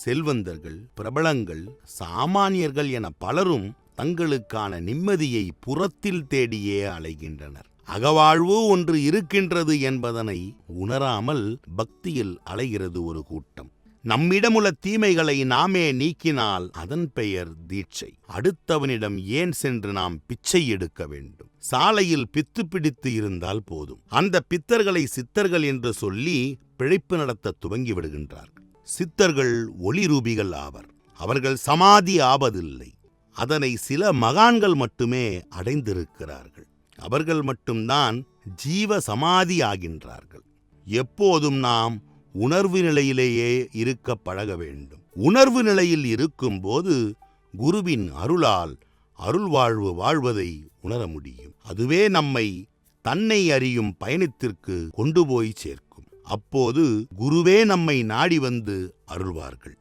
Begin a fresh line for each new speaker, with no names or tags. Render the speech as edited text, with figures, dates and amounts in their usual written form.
செல்வந்தர்கள், பிரபலங்கள், சாமானியர்கள் என பலரும் தங்களுக்கான நிம்மதியை புறத்தில் தேடியே அலைகின்றனர். அகவாழ்வு ஒன்று இருக்கின்றது என்பதனை உணராமல் பக்தியில் அலைகிறது ஒரு கூட்டம். நம்மிடமுள்ள தீமைகளை நாமே நீக்கினால் அதன் பெயர் தீட்சை. அடுத்தவனிடம் ஏன் சென்று நாம் பிச்சை எடுக்க வேண்டும்? சாலையில் பித்து பிடித்து இருந்தால் போதும், அந்த பித்தர்களை சித்தர்கள் என்று சொல்லி பிழைப்பு நடத்த துவங்கி விடுகின்றார்கள். சித்தர்கள் ஒளிரூபிகள் ஆவர். அவர்கள் சமாதி ஆவதில்லை. அதனை சில மகான்கள் மட்டுமே அடைந்திருக்கிறார்கள். அவர்கள் மட்டும்தான் ஜீவ சமாதி ஆகின்றார்கள். எப்போதும் நாம் உணர்வு நிலையிலேயே இருக்க பழக வேண்டும். உணர்வு நிலையில் இருக்கும்போது குருவின் அருளால் அருள்வாழ்வு வாழ்வதை உணர முடியும். அதுவே நம்மை தன்னை அறியும் பயணத்திற்கு கொண்டு போய் சேர்க்கும். அப்போது குருவே நம்மை நாடி வந்து அருள்வார்கள்.